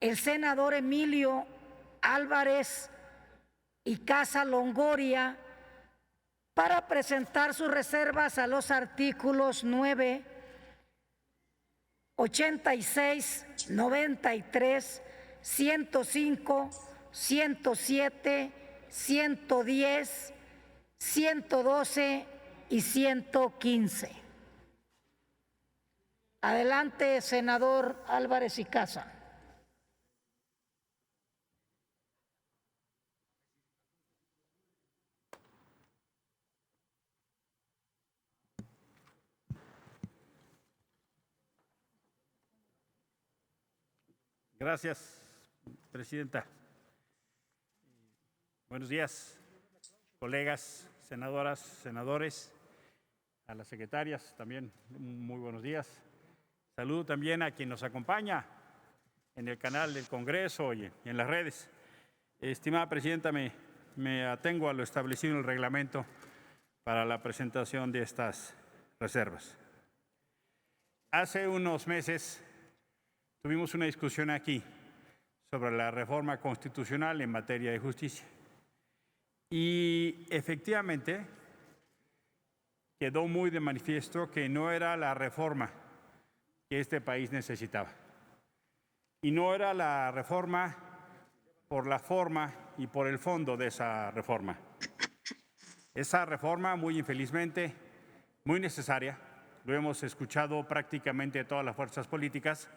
el senador Emilio Álvarez y Casa Longoria para presentar sus reservas a los artículos 9, 86, 93, 105, 107, 110, 112 y 115. Adelante, senador Álvarez y Casa. Gracias, presidenta. Buenos días, colegas, senadoras, senadores, a las secretarias también, muy buenos días. Saludo también a quien nos acompaña en el canal del Congreso y en las redes. Estimada presidenta, me atengo a lo establecido en el reglamento para la presentación de estas reservas. Hace unos meses tuvimos una discusión aquí sobre la reforma constitucional en materia de justicia. Y efectivamente quedó muy de manifiesto que no era la reforma que este país necesitaba. Y no era la reforma por la forma y por el fondo de esa reforma. Esa reforma, muy infelizmente, muy necesaria, lo hemos escuchado prácticamente todas las fuerzas políticas,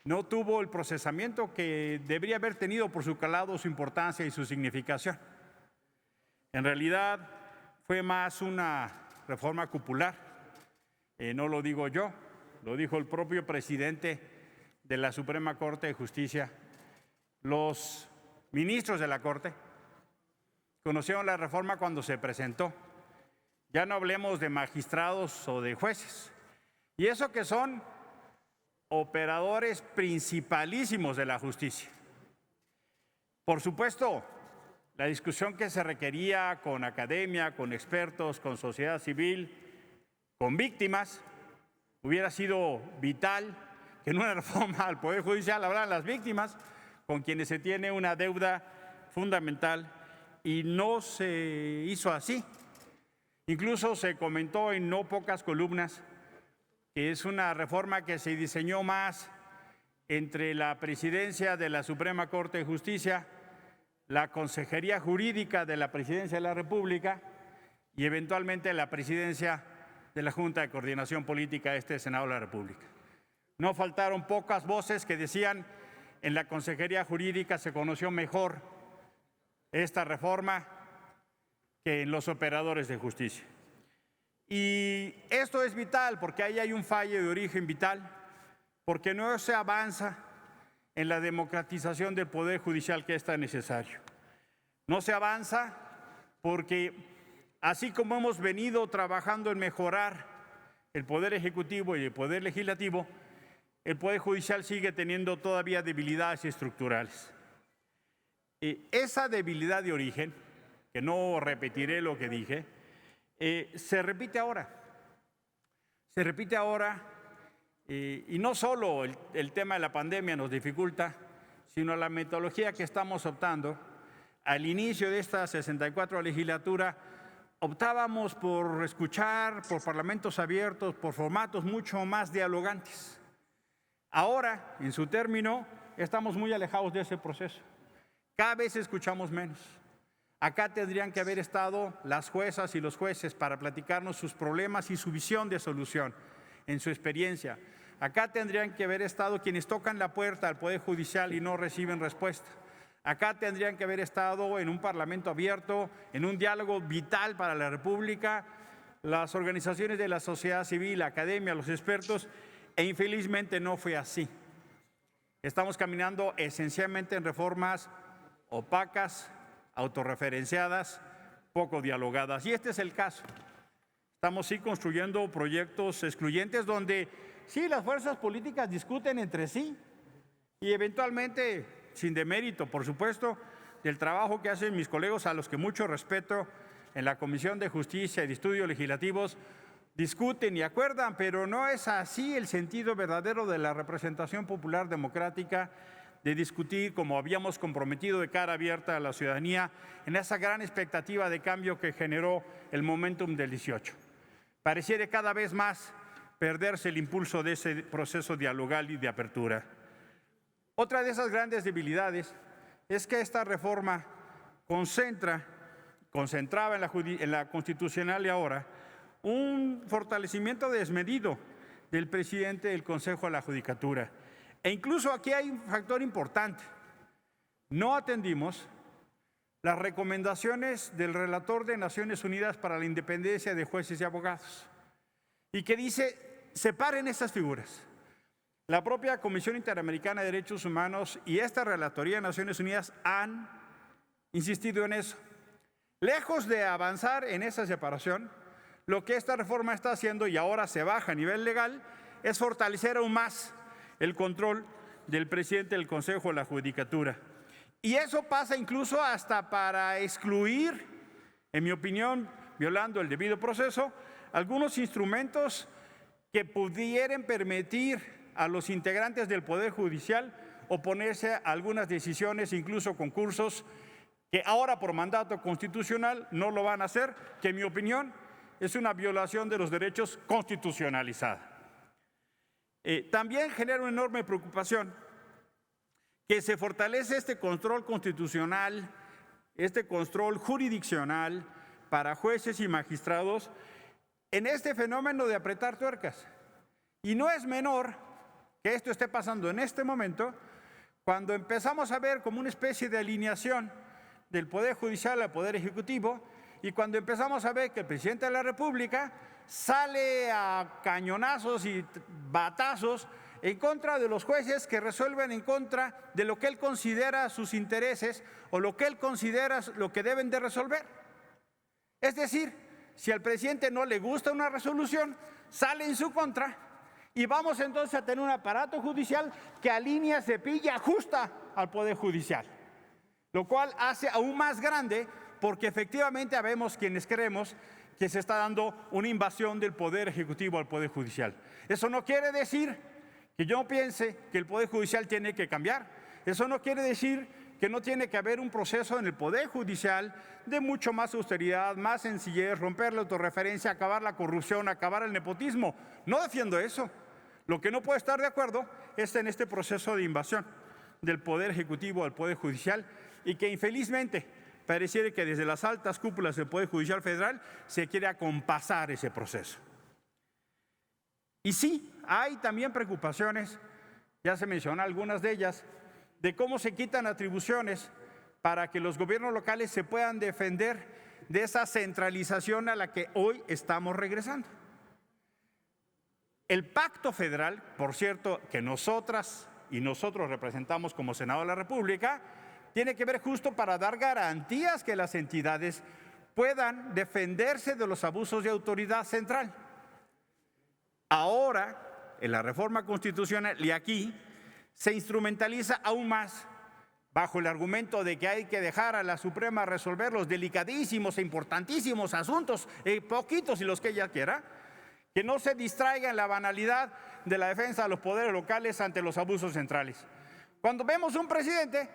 no tuvo el procesamiento que debería haber tenido por su calado, su importancia y su significación. En realidad fue más una reforma cupular, no lo digo yo, lo dijo el propio presidente de la Suprema Corte de Justicia. Los ministros de la Corte conocieron la reforma cuando se presentó. Ya no hablemos de magistrados o de jueces. Y eso que son operadores principalísimos de la justicia. Por supuesto, la discusión que se requería con academia, con expertos, con sociedad civil, con víctimas, hubiera sido vital que en una reforma al Poder Judicial hablaran las víctimas, con quienes se tiene una deuda fundamental, y no se hizo así. Incluso se comentó en no pocas columnas que es una reforma que se diseñó más entre la presidencia de la Suprema Corte de Justicia, la Consejería Jurídica de la Presidencia de la República y eventualmente la presidencia de la Junta de Coordinación Política de este Senado de la República. No faltaron pocas voces que decían en la Consejería Jurídica se conoció mejor esta reforma que en los operadores de justicia. Y esto es vital porque ahí hay un fallo de origen vital, porque no se avanza en la democratización del Poder Judicial que es tan necesario. No se avanza porque así como hemos venido trabajando en mejorar el Poder Ejecutivo y el Poder Legislativo, el Poder Judicial sigue teniendo todavía debilidades estructurales. Esa debilidad de origen, que no repetiré lo que dije, se repite ahora. Se repite ahora y no solo el tema de la pandemia nos dificulta, sino la metodología que estamos optando. Al inicio de esta 64 legislatura optábamos por escuchar, por parlamentos abiertos, por formatos mucho más dialogantes. Ahora, en su término, estamos muy alejados de ese proceso. Cada vez escuchamos menos. Acá tendrían que haber estado las juezas y los jueces para platicarnos sus problemas y su visión de solución en su experiencia. Acá tendrían que haber estado quienes tocan la puerta al Poder Judicial y no reciben respuesta. Acá tendrían que haber estado en un parlamento abierto, en un diálogo vital para la República, las organizaciones de la sociedad civil, la academia, los expertos, e infelizmente no fue así. Estamos caminando esencialmente en reformas opacas, autorreferenciadas, poco dialogadas. Y este es el caso. Estamos sí construyendo proyectos excluyentes donde sí las fuerzas políticas discuten entre sí y eventualmente, sin demérito, por supuesto, del trabajo que hacen mis colegas a los que mucho respeto en la Comisión de Justicia y de Estudios Legislativos, discuten y acuerdan, pero no es así el sentido verdadero de la representación popular democrática de discutir como habíamos comprometido de cara abierta a la ciudadanía en esa gran expectativa de cambio que generó el momentum del 18. Pareciera cada vez más perderse el impulso de ese proceso dialogal y de apertura. Otra de esas grandes debilidades es que esta reforma concentraba en la constitucional y ahora un fortalecimiento desmedido del presidente del Consejo de la Judicatura. E incluso aquí hay un factor importante. No atendimos las recomendaciones del relator de Naciones Unidas para la independencia de jueces y abogados, y que dice, separen estas figuras. La propia Comisión Interamericana de Derechos Humanos y esta Relatoría de Naciones Unidas han insistido en eso. Lejos de avanzar en esa separación, lo que esta reforma está haciendo, y ahora se baja a nivel legal, es fortalecer aún más el control del presidente del Consejo de la Judicatura. Y eso pasa incluso hasta para excluir, en mi opinión, violando el debido proceso, algunos instrumentos que pudieran permitir a los integrantes del Poder Judicial oponerse a algunas decisiones, incluso concursos, que ahora por mandato constitucional no lo van a hacer, que en mi opinión es una violación de los derechos constitucionalizada. También genera una enorme preocupación que se fortalece este control constitucional, este control jurisdiccional para jueces y magistrados en este fenómeno de apretar tuercas. Y no es menor que esto esté pasando en este momento, cuando empezamos a ver como una especie de alineación del Poder Judicial al Poder Ejecutivo, y cuando empezamos a ver que el presidente de la República sale a cañonazos y batazos en contra de los jueces que resuelven en contra de lo que él considera sus intereses o lo que él considera lo que deben de resolver. Es decir, si al presidente no le gusta una resolución, sale en su contra y vamos entonces a tener un aparato judicial que alinea, cepilla, ajusta al Poder Judicial, lo cual hace aún más grande porque efectivamente habemos quienes creemos que se está dando una invasión del Poder Ejecutivo al Poder Judicial. Eso no quiere decir que yo piense que el Poder Judicial tiene que cambiar. Eso no quiere decir que no tiene que haber un proceso en el Poder Judicial de mucho más austeridad, más sencillez, romper la autorreferencia, acabar la corrupción, acabar el nepotismo. No defiendo eso. Lo que no puedo estar de acuerdo es en este proceso de invasión del Poder Ejecutivo al Poder Judicial y que infelizmente pareciera que desde las altas cúpulas del Poder Judicial Federal se quiere acompasar ese proceso. Y sí, hay también preocupaciones, ya se mencionan algunas de ellas, de cómo se quitan atribuciones para que los gobiernos locales se puedan defender de esa centralización a la que hoy estamos regresando. El pacto federal, por cierto, que nosotras y nosotros representamos como Senado de la República, tiene que ver justo para dar garantías que las entidades puedan defenderse de los abusos de autoridad central. Ahora, en la reforma constitucional y aquí, se instrumentaliza aún más bajo el argumento de que hay que dejar a la Suprema resolver los delicadísimos e importantísimos asuntos, poquitos y los que ella quiera, que no se distraiga en la banalidad de la defensa de los poderes locales ante los abusos centrales. Cuando vemos un presidente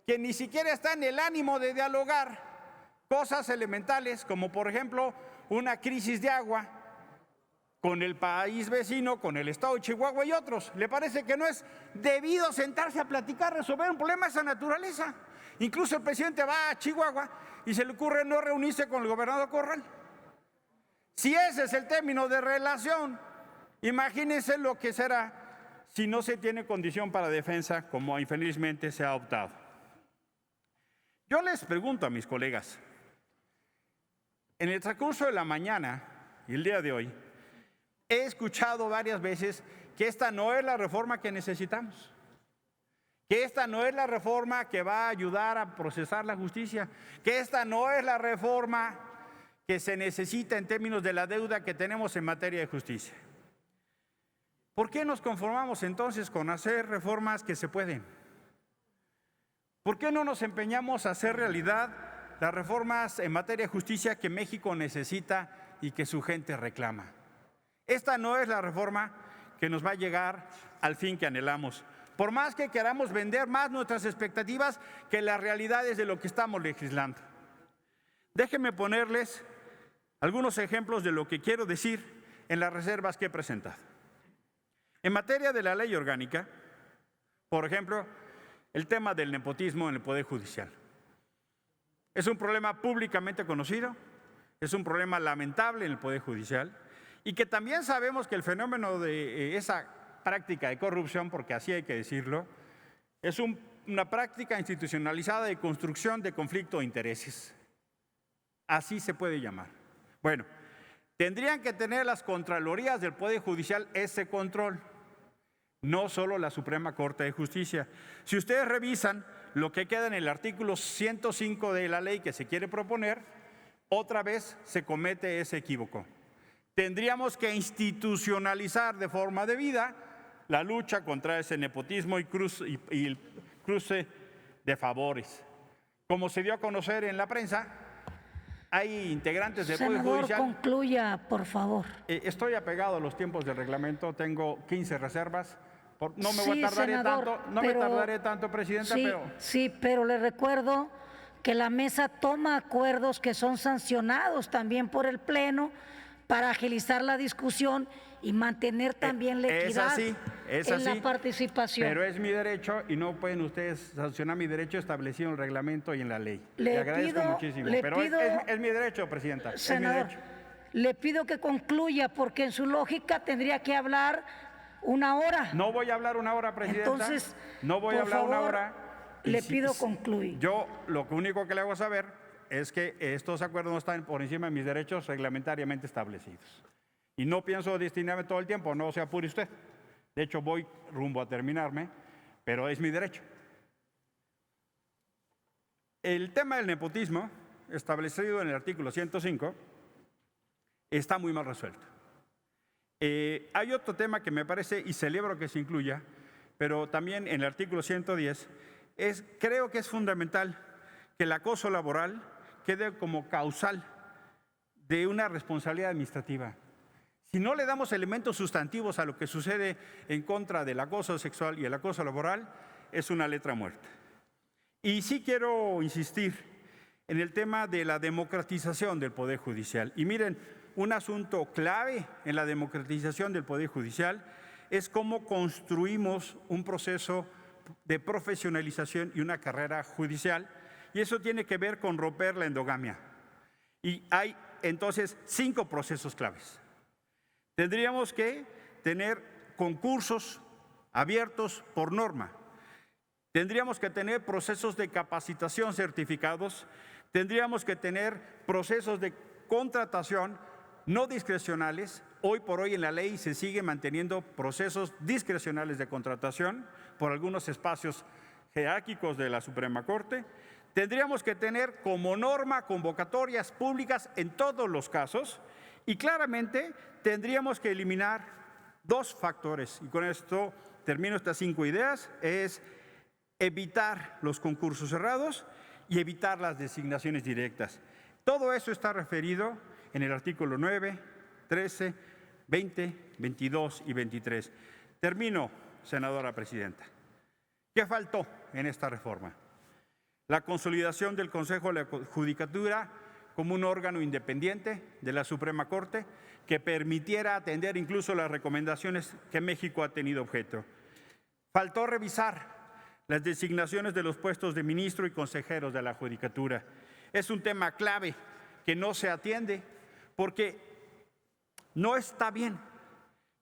que ni siquiera está en el ánimo de dialogar cosas elementales, como por ejemplo una crisis de agua con el país vecino, con el estado de Chihuahua y otros. ¿Le parece que no es debido sentarse a platicar, resolver un problema de esa naturaleza? Incluso el presidente va a Chihuahua y se le ocurre no reunirse con el gobernador Corral. Si ese es el término de relación, imagínense lo que será si no se tiene condición para defensa, como infelizmente se ha optado. Yo les pregunto a mis colegas, en el transcurso de la mañana y el día de hoy, he escuchado varias veces que esta no es la reforma que necesitamos, que esta no es la reforma que va a ayudar a procesar la justicia, que esta no es la reforma que se necesita en términos de la deuda que tenemos en materia de justicia. ¿Por qué nos conformamos entonces con hacer reformas que se pueden? ¿Por qué no nos empeñamos a hacer realidad las reformas en materia de justicia que México necesita y que su gente reclama? Esta no es la reforma que nos va a llegar al fin que anhelamos. por más que queramos vender más nuestras expectativas que las realidades de lo que estamos legislando. Déjenme ponerles algunos ejemplos de lo que quiero decir en las reservas que he presentado. En materia de la ley orgánica, por ejemplo, el tema del nepotismo en el Poder Judicial. Es un problema públicamente conocido, es un problema lamentable en el Poder Judicial y que también sabemos que el fenómeno de esa práctica de corrupción, porque así hay que decirlo, es una práctica institucionalizada de construcción de conflicto de intereses. Así se puede llamar. Bueno, tendrían que tener las contralorías del Poder Judicial ese control, no solo la Suprema Corte de Justicia. Si ustedes revisan lo que queda en el artículo 105 de la ley que se quiere proponer, otra vez se comete ese equívoco. Tendríamos que institucionalizar de forma debida la lucha contra ese nepotismo y el cruce de favores. Como se dio a conocer en la prensa, hay integrantes del Poder Senador, Judicial. concluya, por favor. Estoy apegado a los tiempos del reglamento, tengo 15 reservas. No me Sí, senador, me tardaré tanto, Presidenta, sí, pero... Sí, pero le recuerdo que la mesa toma acuerdos que son sancionados también por el Pleno para agilizar la discusión y mantener también la equidad en la participación. Pero es mi derecho y no pueden ustedes sancionar mi derecho establecido en el reglamento y en la ley. Le agradezco muchísimo, pero es mi derecho, Presidenta. Senador, le pido que concluya porque en su lógica tendría que hablar una hora. No voy a hablar una hora, Presidenta. Entonces, no voy a hablar una hora. Le pido concluir. Yo lo único que le hago saber es que estos acuerdos no están por encima de mis derechos reglamentariamente establecidos. Y no pienso destinarme todo el tiempo, no se apure usted. De hecho, voy rumbo a terminarme, pero es mi derecho. El tema del nepotismo, establecido en el artículo 105, está muy mal resuelto. Hay otro tema que me parece, y celebro que se incluya, pero también en el artículo 110, creo que es fundamental que el acoso laboral quede como causal de una responsabilidad administrativa. Si no le damos elementos sustantivos a lo que sucede en contra del acoso sexual y el acoso laboral, es una letra muerta. Y sí quiero insistir en el tema de la democratización del Poder Judicial. Y miren, un asunto clave en la democratización del Poder Judicial es cómo construimos un proceso de profesionalización y una carrera judicial, y eso tiene que ver con romper la endogamia. Y hay entonces 5 procesos claves. Tendríamos que tener concursos abiertos por norma. Tendríamos que tener procesos de capacitación certificados. Tendríamos que tener procesos de contratación no discrecionales. Hoy por hoy en la ley se sigue manteniendo procesos discrecionales de contratación por algunos espacios jerárquicos de la Suprema Corte. Tendríamos que tener como norma convocatorias públicas en todos los casos y claramente tendríamos que eliminar 2 factores. Y con esto termino estas 5 ideas. Es evitar los concursos cerrados y evitar las designaciones directas. Todo eso está referido en el artículo 9, 13, 20, 22 y 23. Termino, senadora presidenta. ¿Qué faltó en esta reforma? La consolidación del Consejo de la Judicatura como un órgano independiente de la Suprema Corte que permitiera atender incluso las recomendaciones que México ha tenido objeto. Faltó revisar las designaciones de los puestos de ministro y consejeros de la Judicatura. Es un tema clave que no se atiende porque no está bien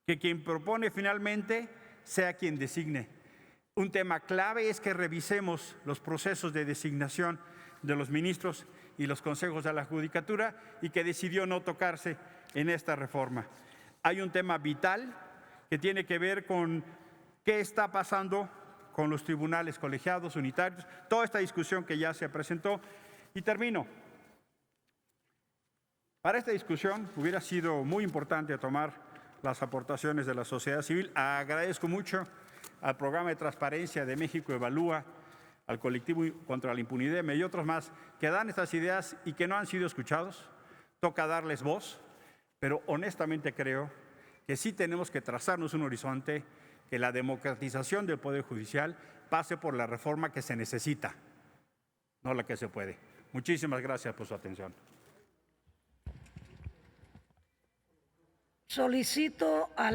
que quien propone finalmente sea quien designe. Un tema clave es que revisemos los procesos de designación de los ministros y los consejos de la Judicatura y que decidió no tocarse en esta reforma. Hay un tema vital que tiene que ver con qué está pasando con los tribunales colegiados, unitarios, toda esta discusión que ya se presentó. Y termino. Para esta discusión hubiera sido muy importante tomar las aportaciones de la sociedad civil. Agradezco mucho al Programa de Transparencia de México Evalúa, al Colectivo contra la Impunidad y otros más que dan estas ideas y que no han sido escuchados. Toca darles voz, pero honestamente creo que sí tenemos que trazarnos un horizonte que la democratización del Poder Judicial pase por la reforma que se necesita, no la que se puede. Muchísimas gracias por su atención. Solicito a